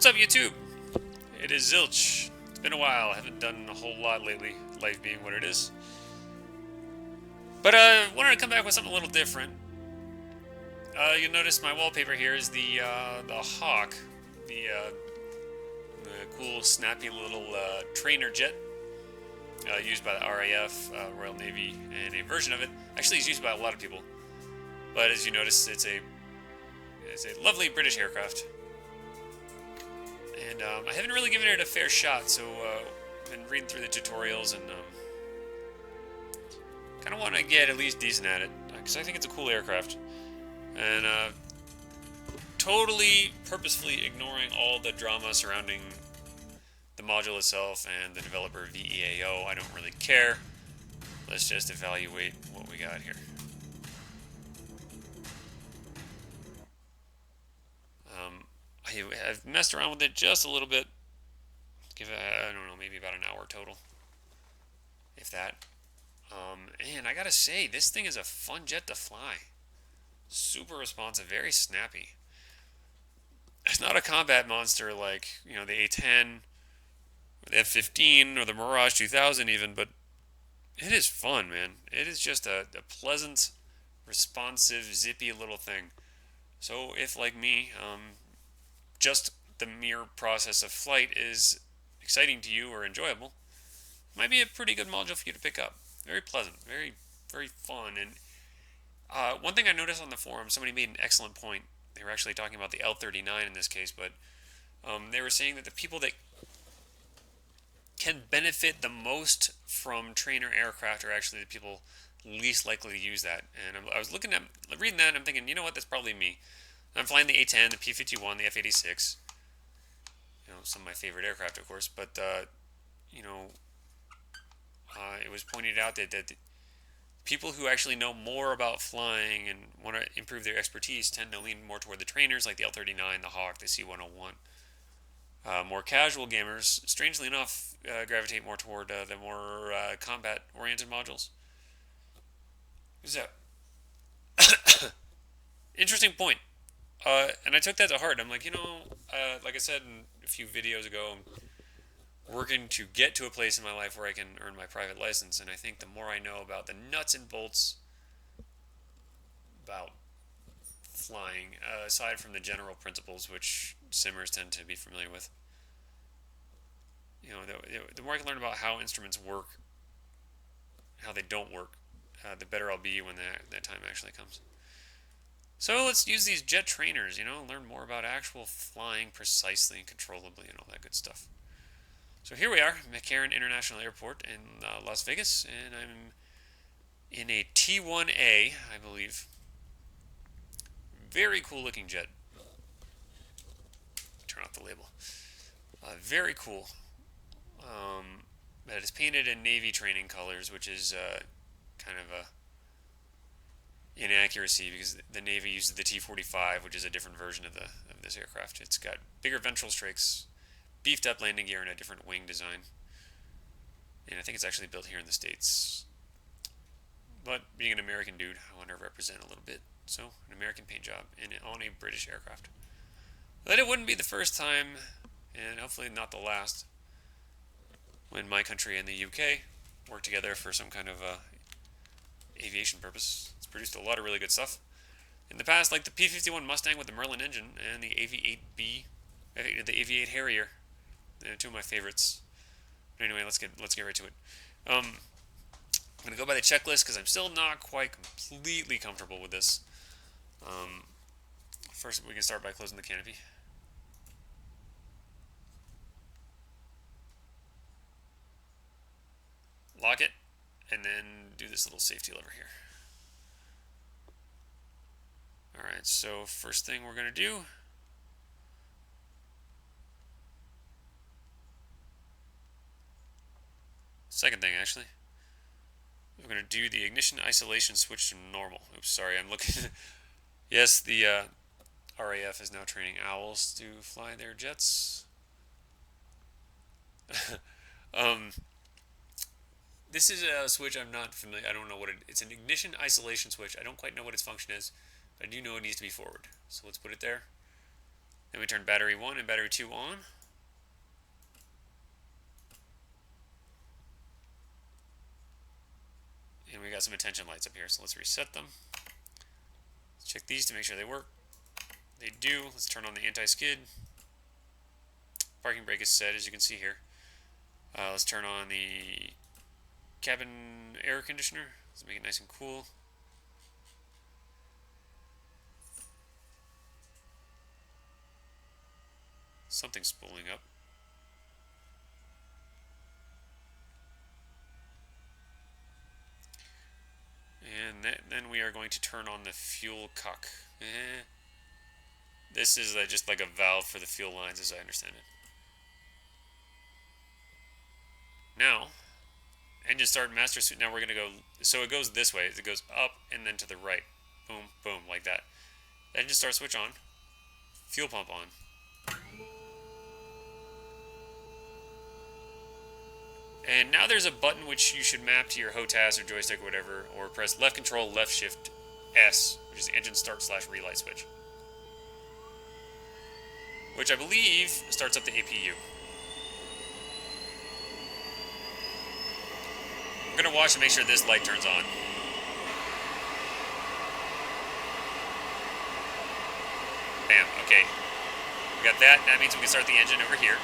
What's up, YouTube? It is Zilch. It's been a while. I haven't done a whole lot lately, life being what it is. But I wanted to come back with something a little different. You'll notice my wallpaper here is the Hawk, the cool, snappy little trainer jet used by the RAF, Royal Navy, and a version of it actually is used by a lot of people. But as you notice, it's a lovely British aircraft. And I haven't really given it a fair shot, so I've been reading through the tutorials and kind of want to get at least decent at it, because I think it's a cool aircraft. And totally purposefully ignoring all the drama surrounding the module itself and the developer VEAO. I don't really care. Let's just evaluate what we got here. I've messed around with it just a little bit. Give it, I don't know, maybe about an hour total, if that. And I gotta say, this thing is a fun jet to fly. Super responsive, very snappy. It's not a combat monster like, you know, the A-10, or the F-15, or the Mirage 2000 even, but it is fun, man. It is just a pleasant, responsive, zippy little thing. So if, like me, just the mere process of flight is exciting to you or enjoyable, it might be a pretty good module for you to pick up. Very pleasant, very, very fun. And one thing I noticed on the forum, somebody made an excellent point. They were actually talking about the L-39 in this case, but they were saying that the people that can benefit the most from trainer aircraft are actually the people least likely to use that. And I was reading that, and I'm thinking, you know what, that's probably me. I'm flying the A-10, the P-51, the F-86. You know, some of my favorite aircraft, of course. But, you know, it was pointed out that people who actually know more about flying and want to improve their expertise tend to lean more toward the trainers, like the L-39, the Hawk, the C-101. More casual gamers, strangely enough, gravitate more toward the more combat-oriented modules. So, interesting point. And I took that to heart. I'm like, you know, like I said in a few videos ago, I'm working to get to a place in my life where I can earn my private license. And I think the more I know about the nuts and bolts about flying, aside from the general principles, which simmers tend to be familiar with, you know, the more I can learn about how instruments work, how they don't work, the better I'll be when that time actually comes. So let's use these jet trainers, you know, learn more about actual flying precisely and controllably and all that good stuff. So here we are, McCarran International Airport in Las Vegas, and I'm in a T-1A, I believe. Very cool looking jet. Turn off the label. Very cool. That is painted in Navy training colors, which is kind of a inaccuracy because the Navy uses the T-45, which is a different version of this aircraft. It's got bigger ventral strakes, beefed up landing gear, and a different wing design. And I think it's actually built here in the States. But being an American dude, I want to represent a little bit. So, an American paint job on a British aircraft. But it wouldn't be the first time, and hopefully not the last, when my country and the UK work together for some kind of aviation purpose. It's produced a lot of really good stuff in the past, like the P-51 Mustang with the Merlin engine and the AV-8B, the AV-8 Harrier. They're two of my favorites. But anyway, let's get right to it. I'm gonna go by the checklist because I'm still not quite completely comfortable with this. First, we can start by closing the canopy. Lock it, and then do this little safety lever here. Alright, so first thing we're going to do, second thing actually, we're going to do the ignition isolation switch to normal. Oops, sorry, I'm looking. Yes, the RAF is now training owls to fly their jets. This is a switch I'm not familiar. I don't know what it's an ignition isolation switch. I don't quite know what its function is, but I do know it needs to be forward. So let's put it there. Then we turn battery 1 and battery 2 on. And we got some attention lights up here, so let's reset them. Let's check these to make sure they work. They do. Let's turn on the anti-skid. Parking brake is set, as you can see here. Let's turn on the cabin air conditioner. Let's make it nice and cool. Something's spooling up. And then we are going to turn on the fuel cock. This is just like a valve for the fuel lines, as I understand it. Now, engine start, master suite. Now we're going to go, so it goes this way. It goes up and then to the right. Boom, boom, like that. Engine start switch on. Fuel pump on. And now there's a button which you should map to your HOTAS or joystick or whatever, or press left control, left shift, S, which is the engine start / relight switch. Which I believe starts up the APU. I'm going to watch and make sure this light turns on. Bam, okay. We got that. That means we can start the engine over here.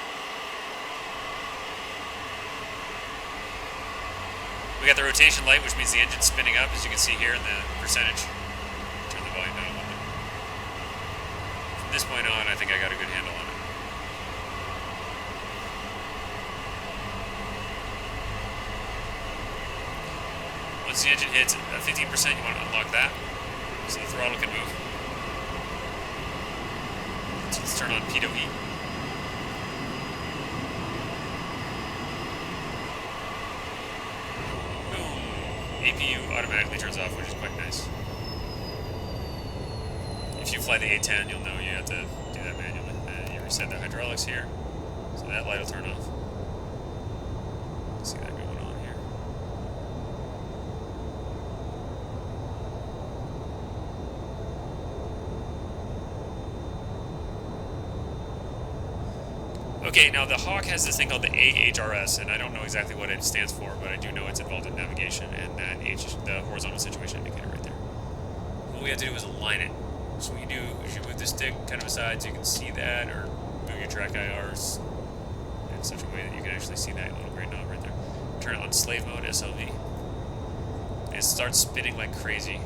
We got the rotation light, which means the engine's spinning up, as you can see here in the percentage. Turn the volume down a little bit. From this point on, I think I got a good handle on it. Once the engine hits 15%, you want to unlock that, so the throttle can move. So let's turn on P2E. APU automatically turns off, which is quite nice. If you fly the A10, you'll know you have to do that manually. You reset the hydraulics here, so that light will turn off. See that going on here. Okay, now the Hawk has this thing called the AHRS, and I don't know exactly what it stands for, but I do know it's involved in navigation, and that the horizontal situation indicator right there. What we have to do is align it. So what you do is you move the stick kind of aside so you can see that, or move your track IRs in such a way that you can actually see that little gray knob right there. Turn it on slave mode, SLV. And it starts spinning like crazy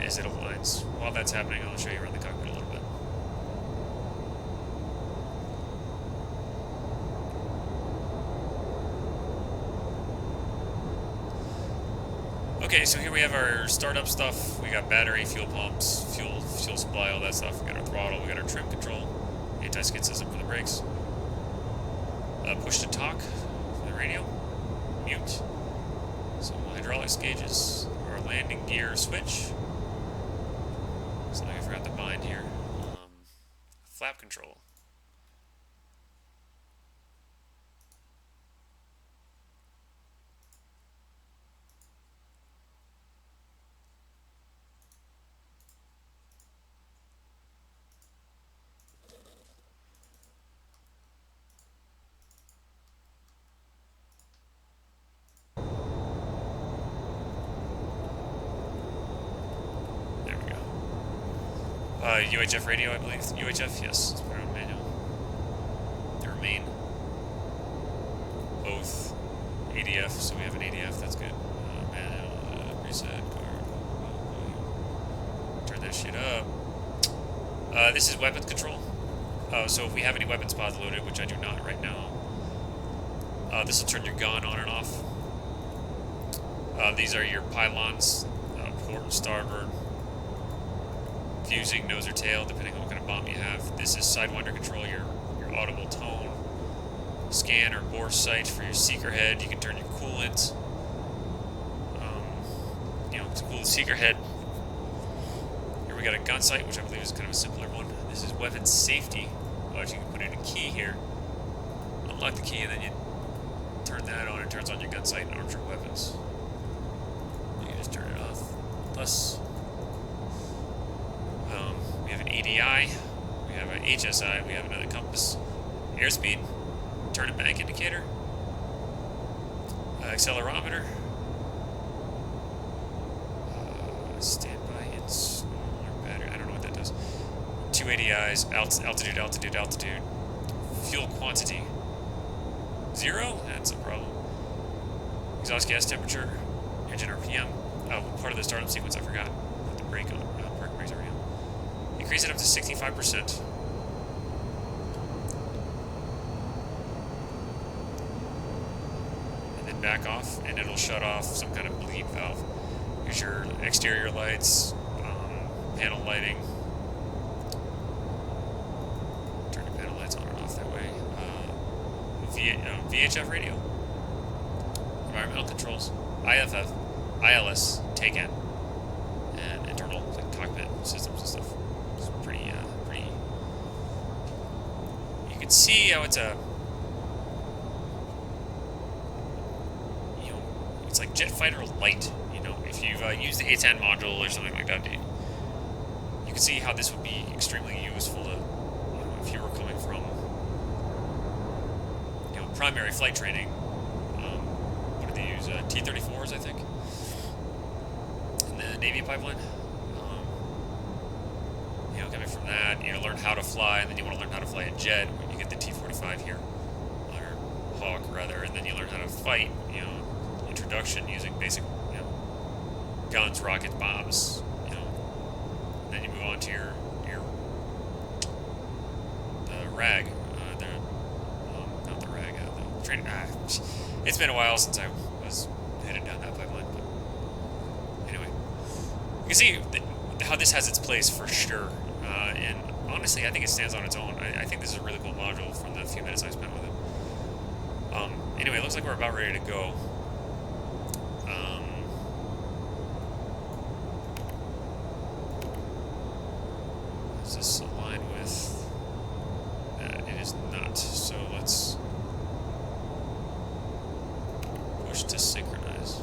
as it aligns. While that's happening, I'll show you around the cockpit a little bit. Okay, so here we have our startup stuff. We got battery, fuel pumps, fuel supply, all that stuff. We got our throttle, we got our trim control, anti-skid system for the brakes. Push to talk for the radio. Mute. Some hydraulics gauges. Our landing gear switch. Something I forgot to bind here. Flap control. UHF radio, I believe. UHF, yes. Let's put it on manual. They remain both ADF, so we have an ADF, that's good. Manual, reset, card, turn that shit up. This is weapons control. So if we have any weapons pods loaded, which I do not right now, this will turn your gun on and off. These are your pylons, port and starboard. Fusing, nose or tail, depending on what kind of bomb you have. This is Sidewinder control, your audible tone. Scan or bore sight for your seeker head. You can turn your coolant. To cool the seeker head. Here we got a gun sight, which I believe is kind of a simpler one. This is weapon safety. You can put in a key here. Unlock the key and then you turn that on. It turns on your gun sight and arms your weapons. You can just turn it off. Plus, we have an ADI. We We have an HSI. We have another compass. Airspeed. Turn and bank indicator. Accelerometer. Standby and smaller battery. I don't know what that does. 2 ADIs. Altitude, altitude, altitude. Fuel quantity. 0? That's a problem. Exhaust gas temperature. Engine RPM. Oh, part of the startup sequence I forgot. Put the brake on. Park brakes already on. Increase it up to 65%. And then back off, and it'll shut off some kind of bleed valve. Here's your exterior lights, panel lighting. Turn the panel lights on and off that way. VHF radio. Environmental controls. IFF. ILS. TACAN. And internal cockpit systems and stuff. It's pretty. You can see how it's a. It's like jet fighter light. If you've used the A10 module or something like that, you can see how this would be extremely useful to, if you were coming from, primary flight training. What did they use? T-34s, I think, in the Navy pipeline. Coming from that, learn how to fly, and then you want to learn how to fly a jet. When you get the T-45 here, or Hawk rather, and then you learn how to fight. Introduction using basic. Guns, rockets, bombs, and then you move on to your the RAG, not the RAG, the training. It's been a while since I was headed down that pipeline, but anyway, you can see how this has its place for sure, and honestly, I think it stands on its own. I think this is a really cool module from the few minutes I spent with it. Anyway, it looks like we're about ready to go. Is this aligned with that? It is not. So let's push to synchronize.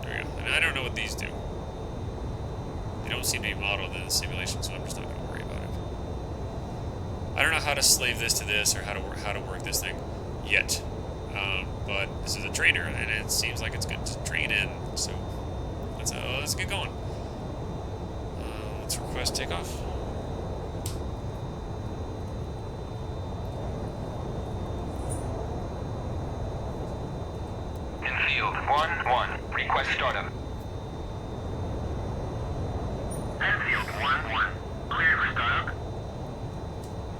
There we go. And I don't know what these do. They don't seem to be modeled in the simulation, so I'm just not going to worry about it. I don't know how to slave this to this or how to work this thing yet. But this is a trainer, and it seems like it's good to train in. So let's get going. Let's request takeoff. Infield 1-1. Request startup. Infield 1-1. Cleared for startup.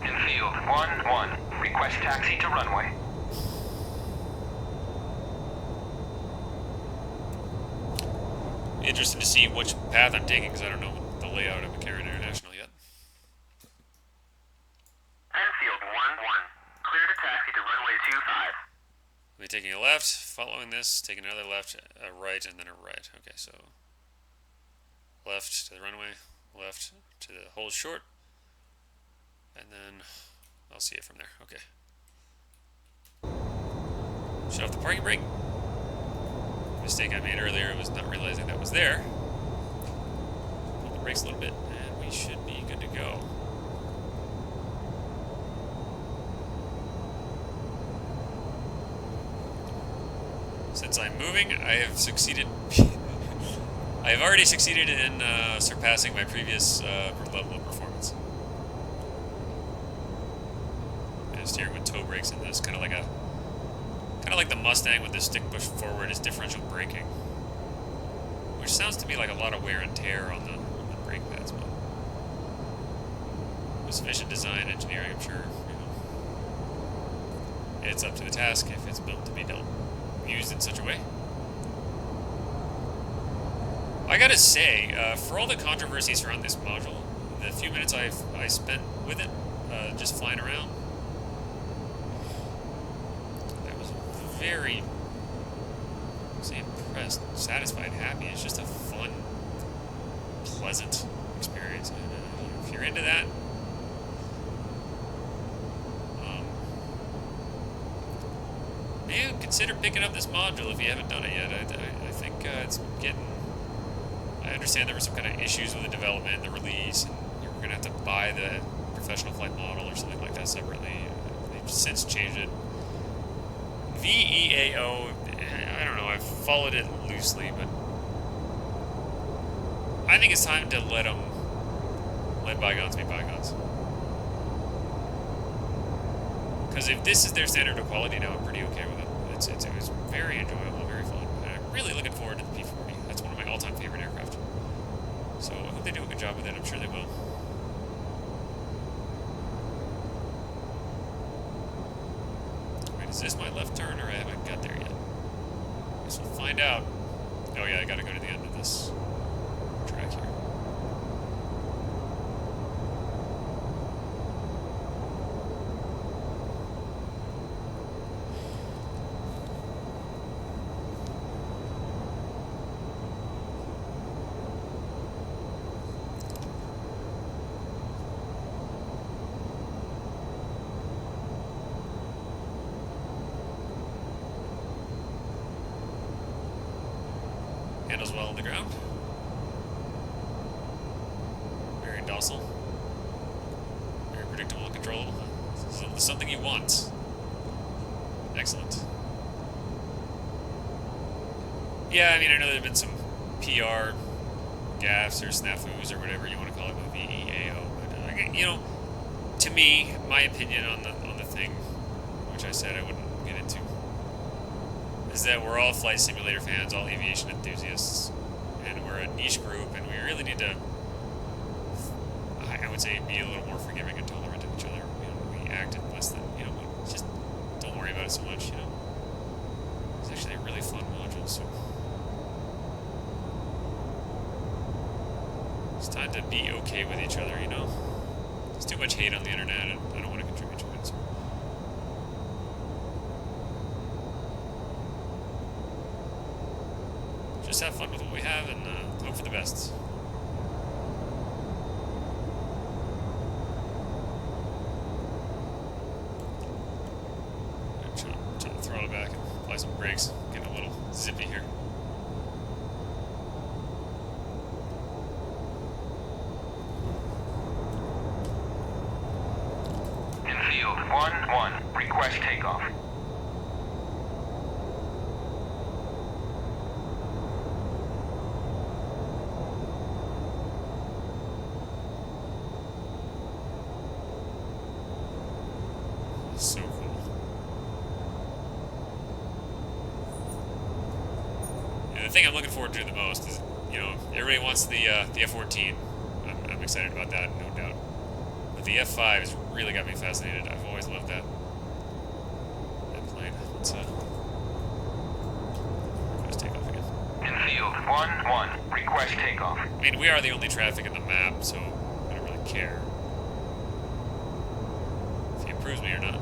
Infield 1-1. Request taxi to runway. Interested to see which path I'm taking because I don't know the layout of McCarran International yet. Enfield 1-1. Clear to taxi to runway 25. We'll be taking a left, following this, taking another left, a right, and then a right. Okay, so left to the runway, left to the hold short, and then I'll see it from there. Okay. Shut off the parking brake. Mistake I made earlier was not realizing that was there. Pull the brakes a little bit, and we should be good to go. Since I'm moving, I have succeeded. I have already succeeded in surpassing my previous level of performance. And steering with toe brakes in this, kind of like the Mustang with the stick push forward is differential braking, which sounds to me like a lot of wear and tear on the brake pads, but with sufficient design, engineering, I'm sure it's up to the task if it's built to be used in such a way. I gotta say, for all the controversies around this module, the few minutes I spent with it, just flying around, very, say, impressed, satisfied, happy. It's just a fun, pleasant experience. And if you're into that, maybe consider picking up this module if you haven't done it yet. I think it's getting... I understand there were some kind of issues with the development, the release, and you were going to have to buy the professional flight model or something like that separately. They've since changed it. VEAO, I don't know, I've followed it loosely, but I think it's time to let bygones be bygones. Because if this is their standard of quality now, I'm pretty okay with it. It was very enjoyable, very fun. And I'm really looking forward to the P-40. That's one of my all-time favorite aircraft. So I hope they do a good job with it. I'm sure they will. Wait, is this my left turn, or I haven't got there yet? Guess we'll find out. Oh yeah, I gotta go to the end of this track here. Handles well on the ground. Very docile. Very predictable and controllable. Something you want. Excellent. Yeah, I mean, I know there have been some PR gaffes or snafus or whatever you want to call it with VEAO, but you know, to me, my opinion on the thing, which I said I wouldn't get into, is that we're all flight simulator fans, all aviation enthusiasts, and we're a niche group, and we really need to, I would say, be a little more forgiving and tolerant of each other. You know, we act in less than, you know, we just don't worry about it so much, you know. It's actually a really fun module, so it's time to be okay with each other, you know. There's too much hate on the internet, and I don't want to contribute to it, so. Just have fun with what we have and hope for the best. I'm trying to throttle it back and apply some brakes. Getting a little zippy here. Infield 1-1. Request takeoff. So cool. Yeah, the thing I'm looking forward to the most is, you know, everybody wants the F-14. I'm excited about that, no doubt. But the F-5 has really got me fascinated. I've always loved that plane. Let's take off again. Infield 1-1. Request takeoff. I mean, we are the only traffic in the map, so I don't really care if he approves me or not.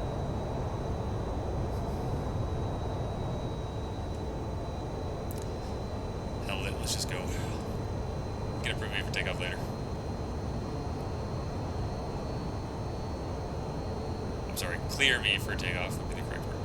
Hell with it, let's just go. You can approve me for takeoff later. I'm sorry, clear me for takeoff would be the correct word.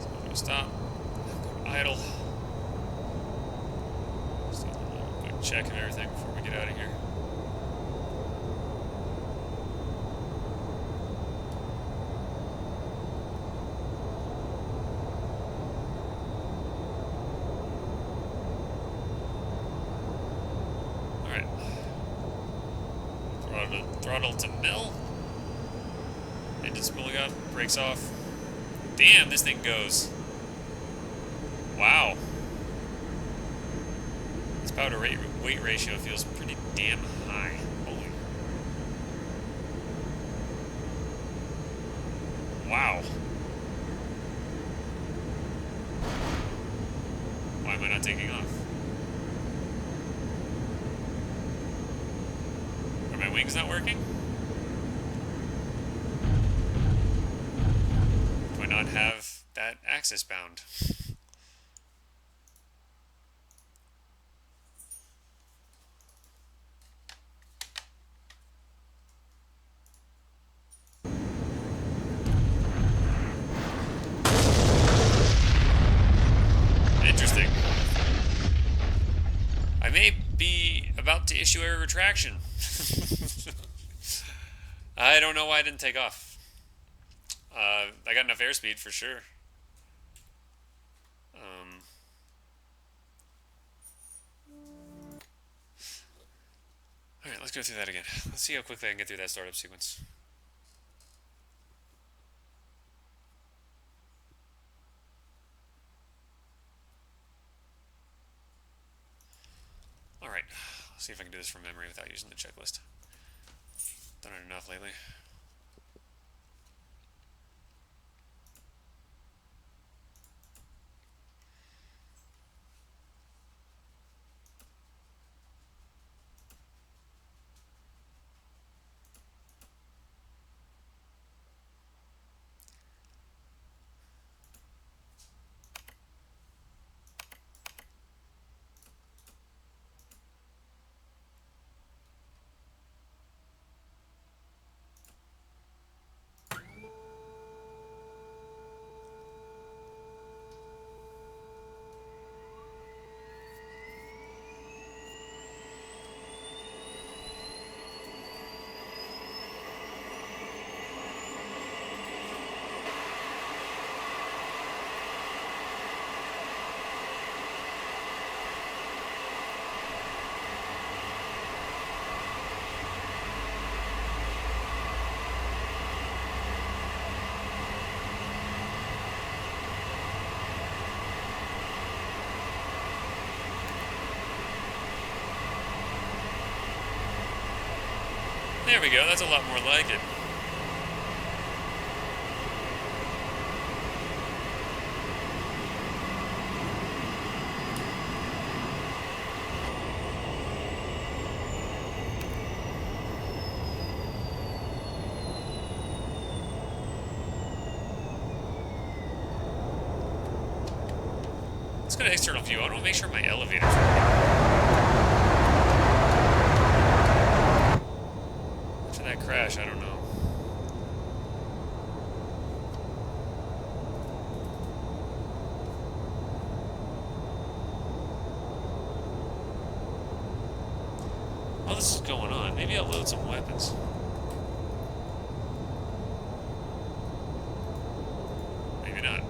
So I'm going to stop, go to idle. Just do a little quick check of everything before we get out of here. Throttle to mill. Engine's pulling up, brakes off. Damn, this thing goes. Wow. This power to weight ratio feels pretty damn high. Holy. Wow. Why am I not taking off? Are my wings not working? Do I not have that axis bound? I may be about to issue a retraction. I don't know why I didn't take off. I got enough airspeed for sure. Alright, let's go through that again. Let's see how quickly I can get through that startup sequence. Alright, let's see if I can do this from memory without using the checklist. Done it enough lately. There we go, that's a lot more like it. Let's go to external view. I want to make sure my elevator's working. After that crash, I don't know. While this is going on, maybe I'll load some weapons. Maybe not.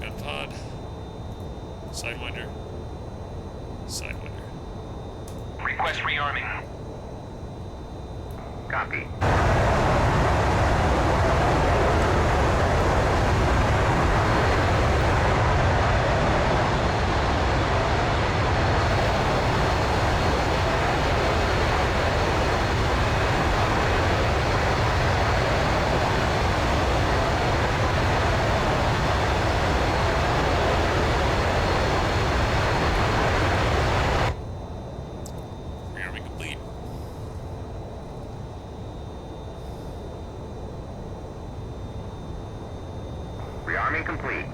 Gun pod. Sidewinder. Sidewinder. Request rearming. Copy. Rearming complete. Rearming complete.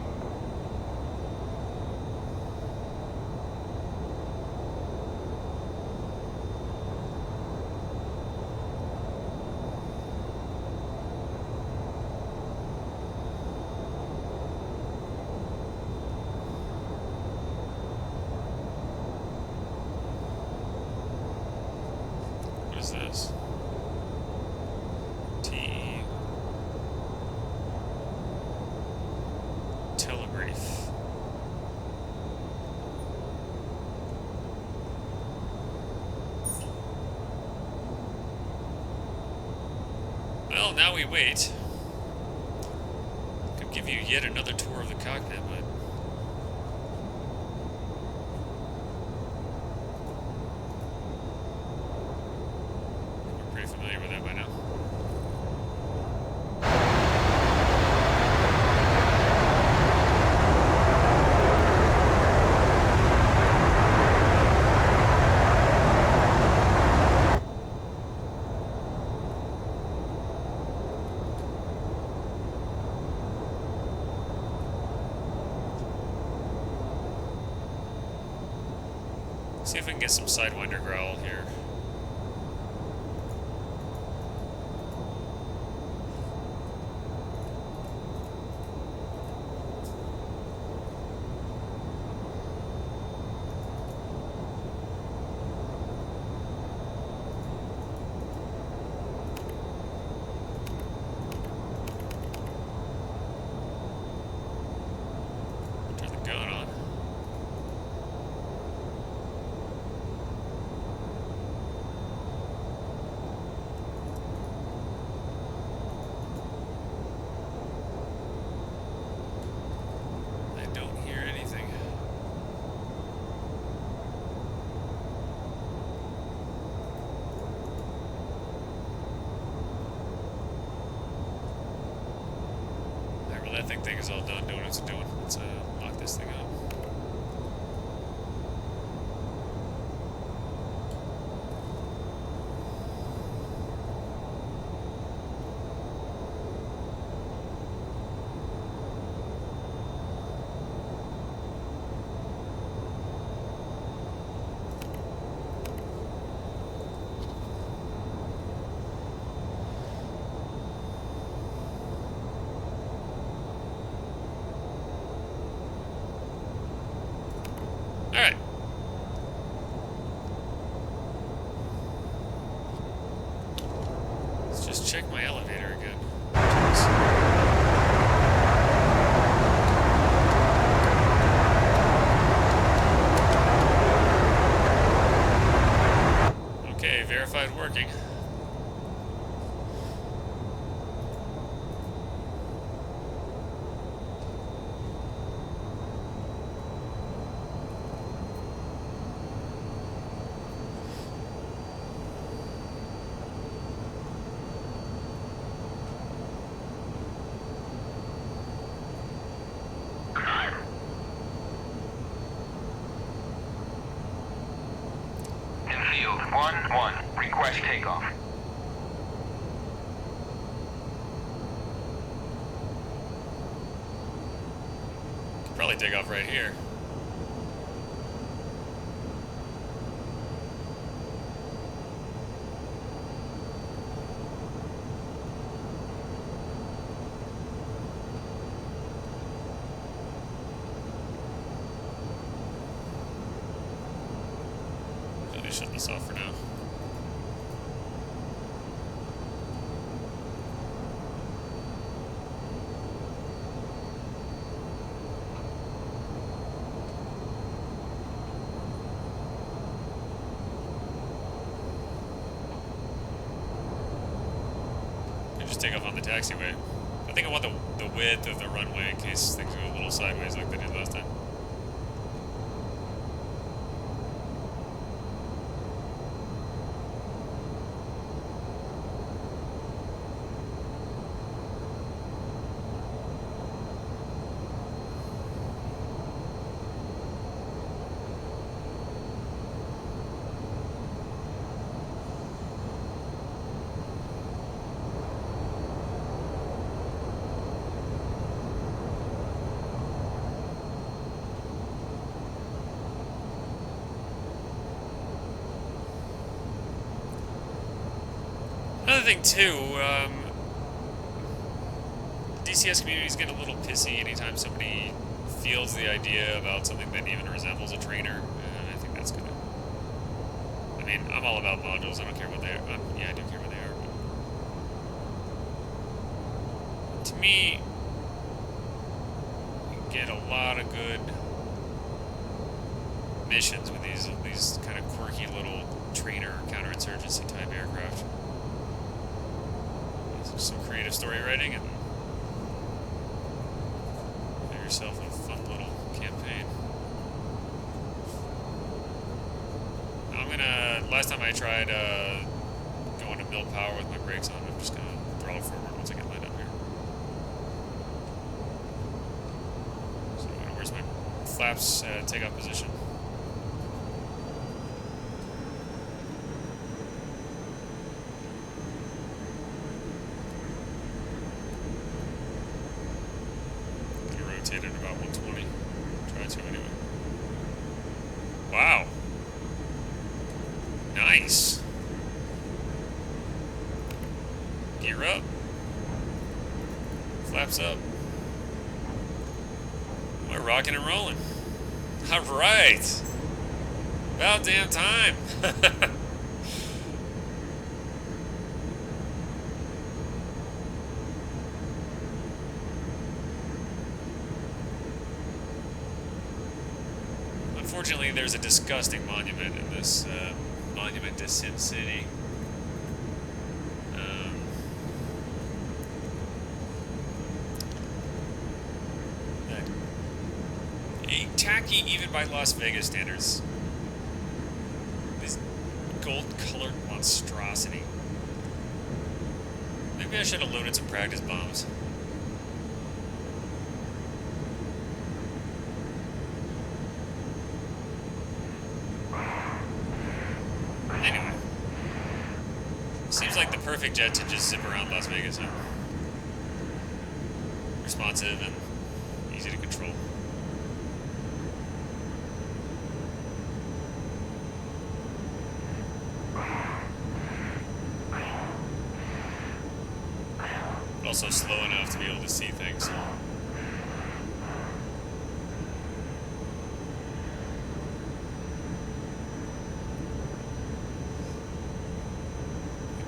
What is this? TE. Telegraph. Well, now we wait. Could give you yet another tour of the cockpit, but we're pretty familiar with that by now. See if we can get some Sidewinder growl here. that thing is all done doing what it's doing. Let's lock this thing up. Alright. Let's just check my elevator again. Okay, verified working. Infield 1-1. Request takeoff. Could probably take off right here. Shut this off for now. And just take off on the taxiway. I think I want the width of the runway in case things go a little sideways like they did last time. Another thing too, DCS communities get a little pissy anytime somebody fields the idea about something that even resembles a trainer, and I think that's gonna. I mean, I'm all about modules. I don't care what they are. Yeah, I do care what they are. But to me, you get a lot of good missions with these kind of quirky little trainer counterinsurgency type aircraft. Some creative story writing and have yourself a fun little campaign. I'm gonna. Last time I tried going to build power with my brakes on, I'm just gonna throttle forward once I get lined up here. So where's my flaps takeoff position? At about 120. Try to anyway. Wow. Nice. Gear up. Flaps up. We're rocking and rolling. All right. About damn time. Unfortunately, there's a disgusting monument in this monument to Sin City. Tacky even by Las Vegas standards. This gold-colored monstrosity. Maybe I should have loaded some practice bombs. seems like the perfect jet to just zip around Las Vegas. Huh? Responsive and easy to control. But also slow enough to be able to see things.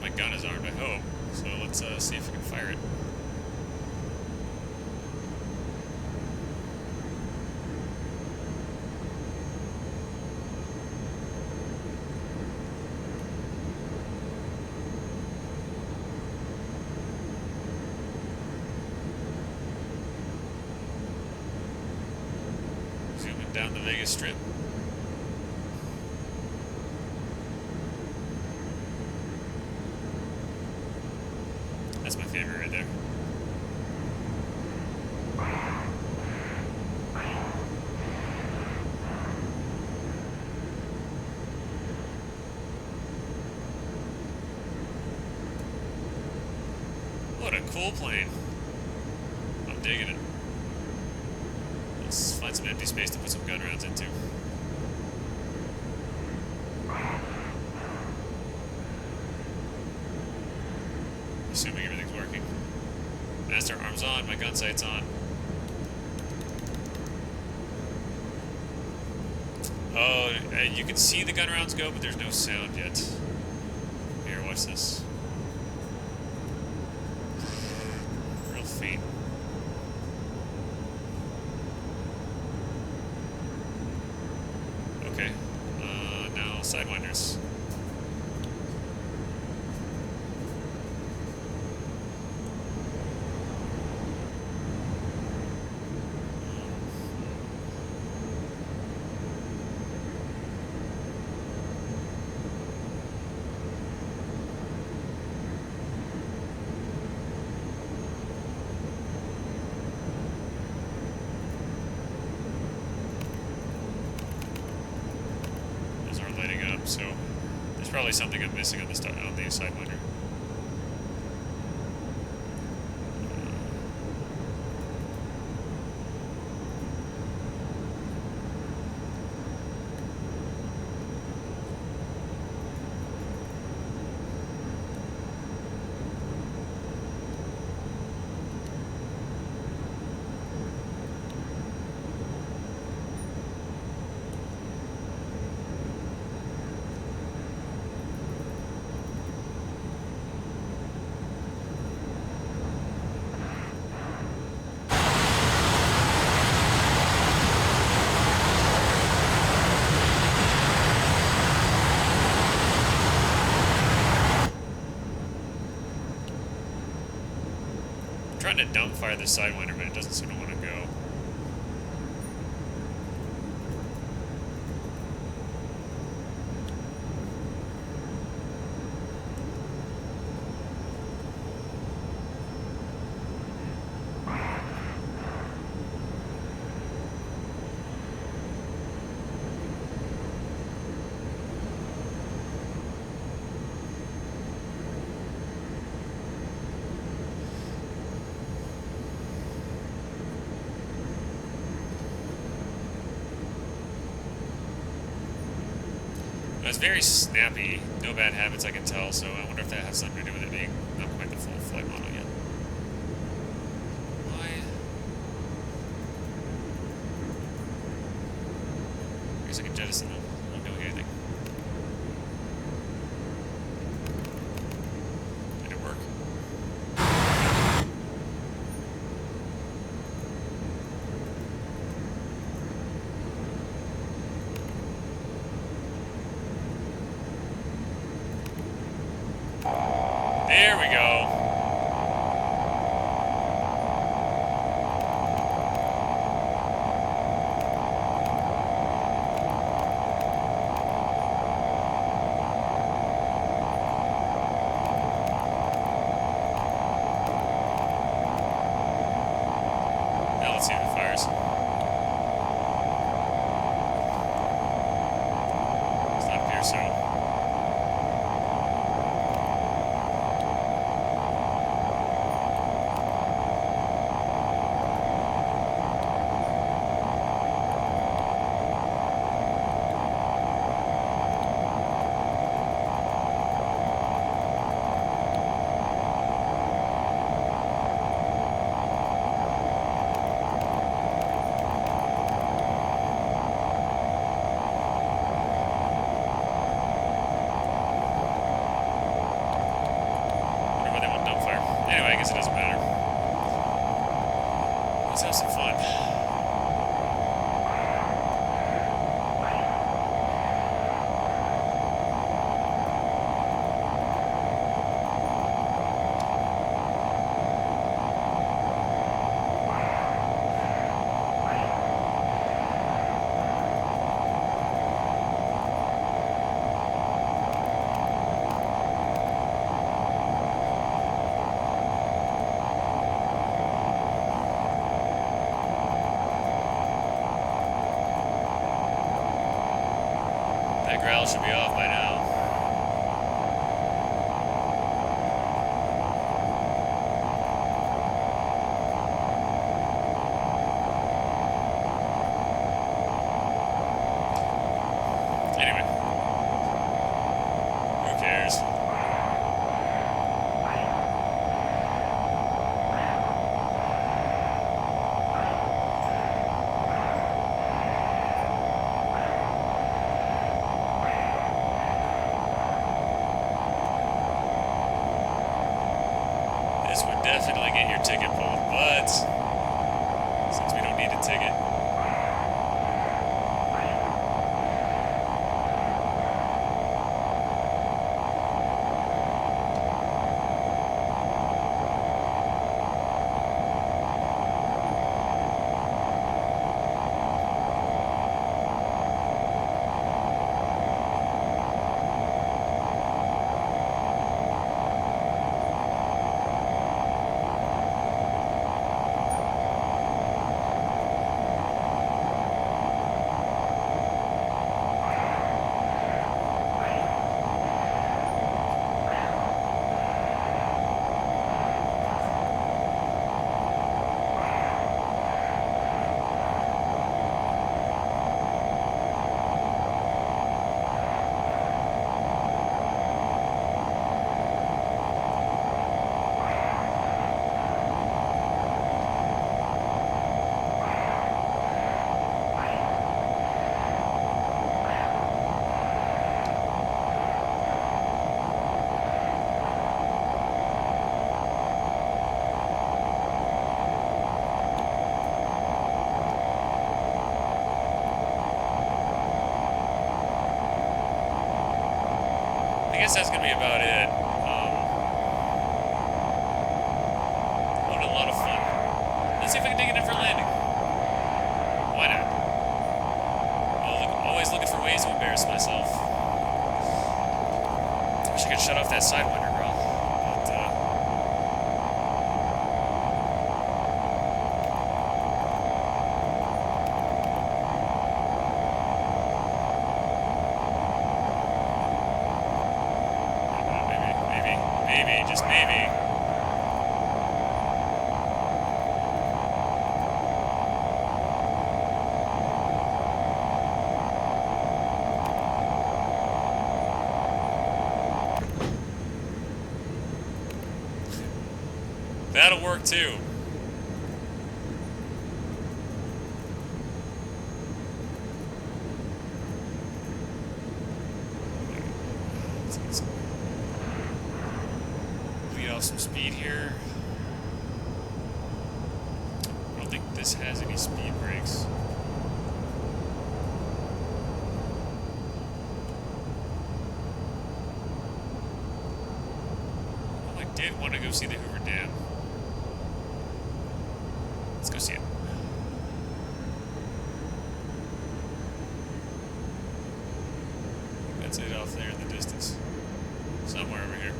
My gun is armed, I hope. So let's see if we can fire it. Zooming down the Vegas Strip. That's my favorite right there. What a cool plane. I'm digging it. Let's find some empty space to put some gun rounds into. Assuming everything's working. Master arms on, my gun sight's on. Oh, you can see the gun rounds go, but there's no sound yet. Here, watch this. Real faint. Okay. Now sidewinders. So there's probably something I'm missing on the sidewinder. I'm trying to dump fire the sidewinder, but it doesn't seem to want to go. It's very snappy, no bad habits I can tell, so I wonder if that has something to do with it being not quite the full flight model yet. Why? I guess I can jettison them. Won't do anything. Did it work? There we go. Now let's see if it fires. Does not appear so. guess it doesn't matter. Let's have some fun. That growl should be off by now. Anyway, who cares? This would definitely get your ticket pulled, but since we don't need a ticket, I guess that's gonna be about it. What a lot of fun. Let's see if I can take it in for landing. Why not? Always looking for ways to embarrass myself. I wish I could shut off that sidewinder growl, but maybe, just maybe. That'll work too. Bleed off some speed here. I don't think this has any speed brakes. Oh, I did want to go see the Hoover Dam. Let's go see it. That's it off there in the distance. Somewhere over here.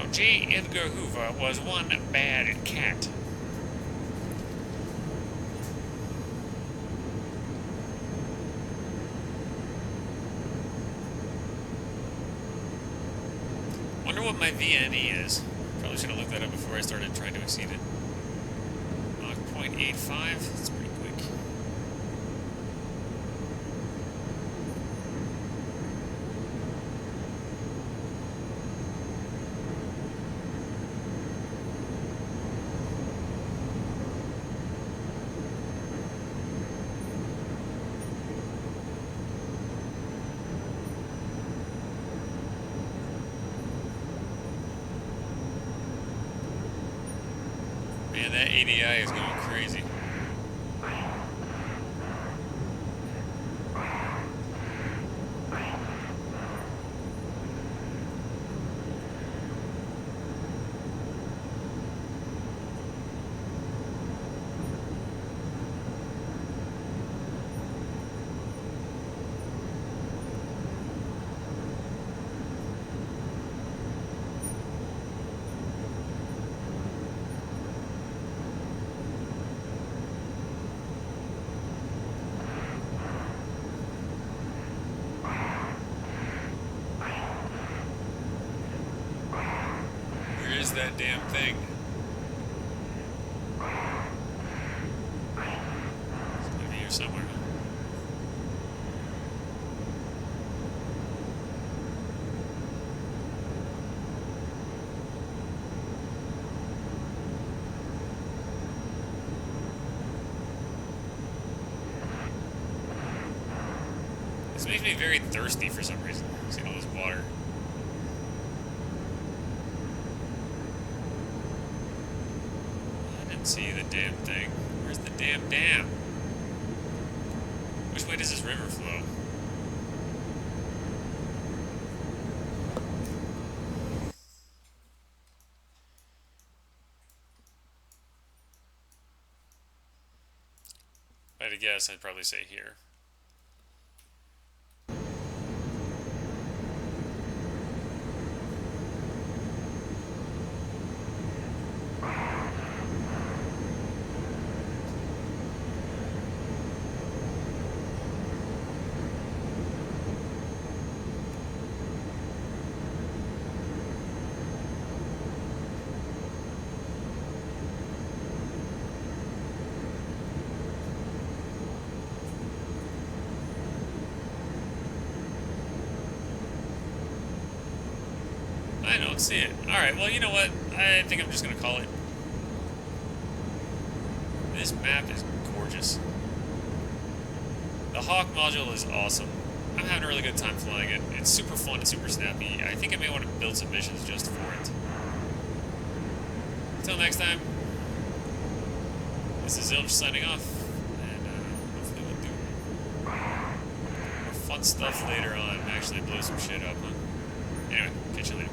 J. Edgar Hoover was one bad cat. wonder what my VNE is. Probably should have looked that up before I started trying to exceed it. Mach 0.85. That's pretty quick. Man, that ADI is going crazy. Where is that damn thing? It's gonna be here somewhere. This makes me very thirsty for some reason. Seeing all this water. I didn't see the damn thing. Where's the damn dam? Which way does this river flow? If I had to guess, I'd probably say here. I don't see it. Alright, well, you know what? I think I'm just going to call it. This map is gorgeous. The Hawk module is awesome. I'm having a really good time flying it. It's super fun and super snappy. I think I may want to build some missions just for it. Until next time, this is Zilch signing off. And hopefully we'll do more fun stuff later on. Actually blow some shit up, huh? Anyway, catch you later.